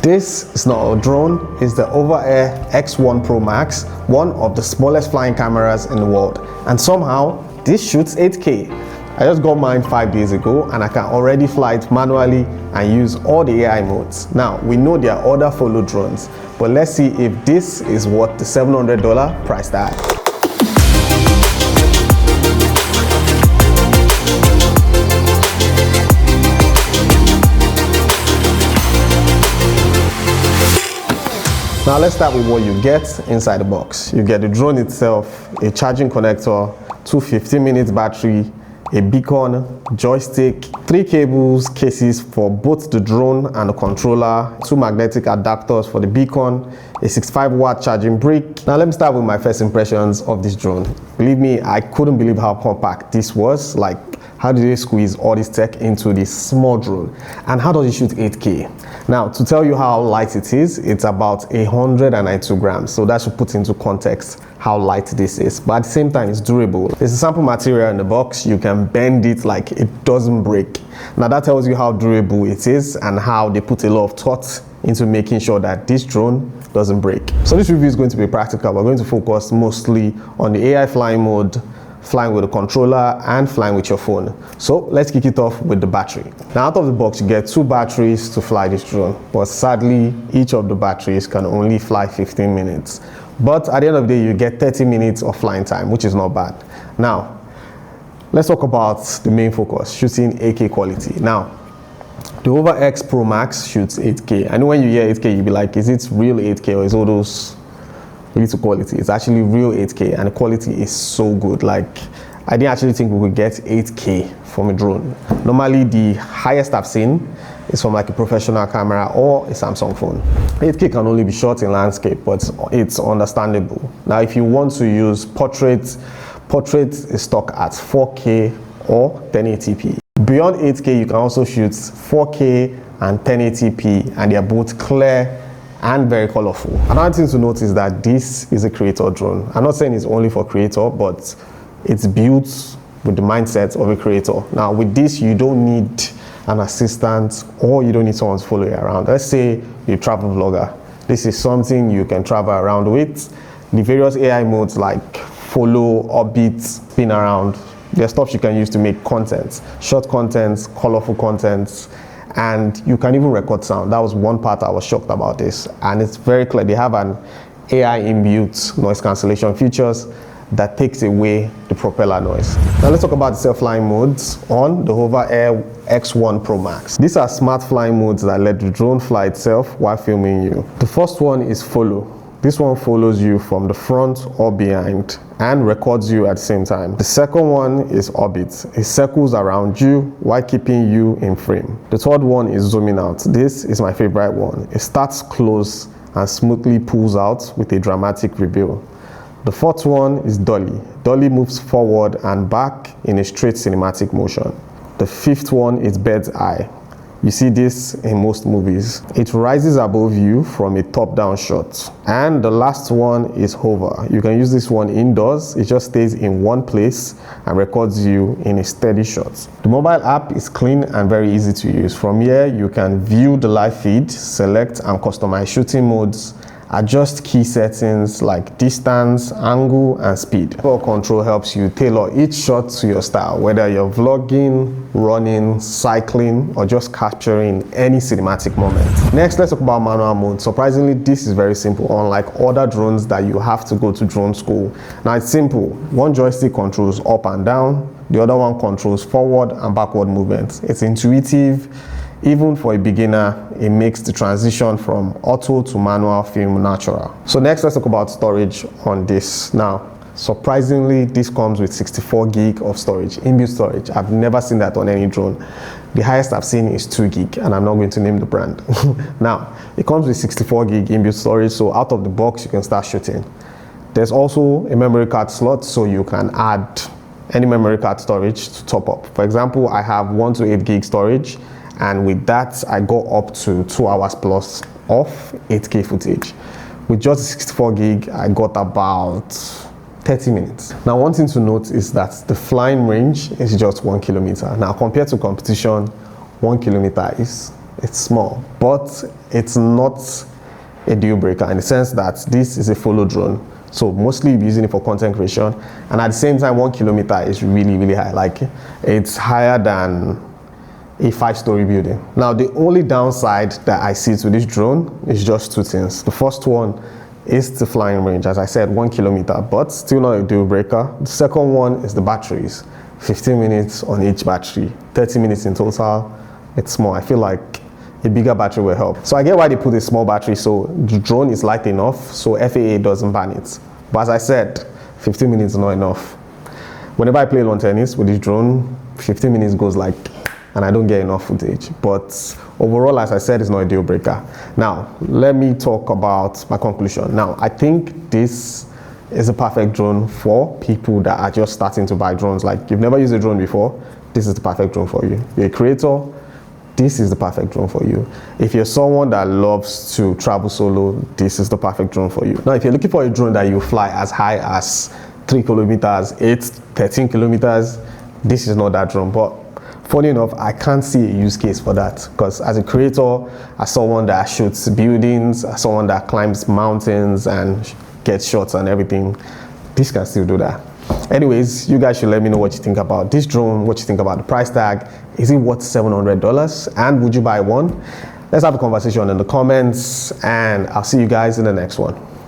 This is not a drone, it's the HOVERAir X1 Pro Max, one of the smallest flying cameras in the world. And somehow, this shoots 8K. I just got mine 5 days ago and I can already fly it manually and use all the AI modes. Now, we know there are other follow drones, but let's see if this is worth the $700 price tag. Now let's start with what you get inside the box. You get the drone itself, a charging connector, 250-minute battery, a beacon, joystick, 3 cables, cases for both the drone and the controller, 2 magnetic adapters for the beacon, a 65-watt charging brick. Now let me start with my first impressions of this drone. Believe me, I couldn't believe how compact this was. Like, how did they squeeze all this tech into this small drone? And how does it shoot 8K? Now, to tell you how light it is, it's about 192 grams. So that should put into context how light this is. But at the same time, it's durable. There's a sample material in the box. You can bend it like it doesn't break. Now that tells you how durable it is and how they put a lot of thought into making sure that this drone doesn't break. So this review is going to be practical. We're going to focus mostly on the AI flying mode, flying with a controller, and flying with your phone. So let's kick it off with the battery. Now out of the box, you get 2 batteries to fly this drone, but sadly, each of the batteries can only fly 15 minutes. But at the end of the day, you get 30 minutes of flying time, which is not bad. Now, let's talk about the main focus, shooting 8K quality. Now, the HOVERAir X Pro Max shoots 8K. I know when you hear 8K, you'll be like, is it real 8K or is all those little quality? It's actually real 8K and the quality is so good. Like, I didn't actually think we would get 8K from a drone. Normally the highest I've seen is from like a professional camera or a Samsung phone. 8K can only be shot in landscape, but it's understandable. Now if you want to use portrait is stuck at 4K or 1080p. Beyond 8K you can also shoot 4K and 1080p, and they are both clear and very colorful. Another thing to note is that this is a creator drone. I'm not saying it's only for creator, but it's built with the mindset of a creator. Now with this, you don't need an assistant or you don't need someone to follow you around. Let's say you're a travel vlogger. This is something you can travel around with. The various AI modes like follow, orbit, spin around, there are stuff you can use to make content, short content, colorful content, and you can even record sound. That was one part I was shocked about this, and it's very clear. They have an AI inbuilt noise cancellation features that takes away the propeller noise. Now let's talk about the self-flying modes on the HOVERAir X1 Pro Max. These are smart flying modes that let the drone fly itself while filming you. The first one is follow. This one follows you from the front or behind and records you at the same time. The second one is orbit. It circles around you while keeping you in frame. The third one is zooming out. This is my favorite one. It starts close and smoothly pulls out with a dramatic reveal. The fourth one is dolly. Dolly moves forward and back in a straight cinematic motion. The fifth one is bird's eye. You see this in most movies. It rises above you from a top-down shot. And the last one is hover. You can use this one indoors. It just stays in one place and records you in a steady shot. The mobile app is clean and very easy to use. From here, you can view the live feed, select and customize shooting modes, adjust key settings like distance, angle, and speed. Auto control helps you tailor each shot to your style, whether you're vlogging, running, cycling, or just capturing any cinematic moment. Next, let's talk about manual mode. Surprisingly, this is very simple, unlike other drones that you have to go to drone school. Now it's simple. One joystick controls up and down, the other one controls forward and backward movements. It's intuitive. Even for a beginner, it makes the transition from auto to manual film natural. So next, let's talk about storage on this. Now, surprisingly, this comes with 64 gig of storage, inbuilt storage. I've never seen that on any drone. The highest I've seen is 2 gig, and I'm not going to name the brand. Now, it comes with 64 gig inbuilt storage, so out of the box, you can start shooting. There's also a memory card slot, so you can add any memory card storage to top up. For example, I have 1 to 8 gig storage, and with that I go up to 2 hours plus of 8K footage. With just 64 gig I got about 30 minutes. Now one thing to note is that the flying range is just 1 kilometer. Now compared to competition, 1 kilometer is It's small, but it's not a deal breaker in the sense that this is a follow drone. So mostly you'll be using it for content creation, and at the same time 1 kilometer is really, really high. Like, it's higher than a 5-story building. Now, the only downside that I see to this drone is just 2 things. The first one is the flying range, as I said, 1 kilometer, but still not a deal breaker. The second one is the batteries. 15 minutes on each battery, 30 minutes in total. It's small. I feel like a bigger battery will help. So I get why they put a small battery, so the drone is light enough so FAA doesn't ban it. But as I said, 15 minutes is not enough. Whenever I play lawn tennis with this drone, 15 minutes goes like, and I don't get enough footage. But overall, as I said, it's not a deal breaker. Now, let me talk about my conclusion. Now, I think this is a perfect drone for people that are just starting to buy drones. Like, you've never used a drone before, this is the perfect drone for you. You're a creator, this is the perfect drone for you. If you're someone that loves to travel solo, this is the perfect drone for you. Now, if you're looking for a drone that you fly as high as 3 kilometers, 8, 13 kilometers, this is not that drone. But funny enough, I can't see a use case for that, because as a creator, as someone that shoots buildings, as someone that climbs mountains and gets shots and everything, this can still do that. Anyways, you guys should let me know what you think about this drone, what you think about the price tag. Is it worth $700? And would you buy one? Let's have a conversation in the comments, and I'll see you guys in the next one.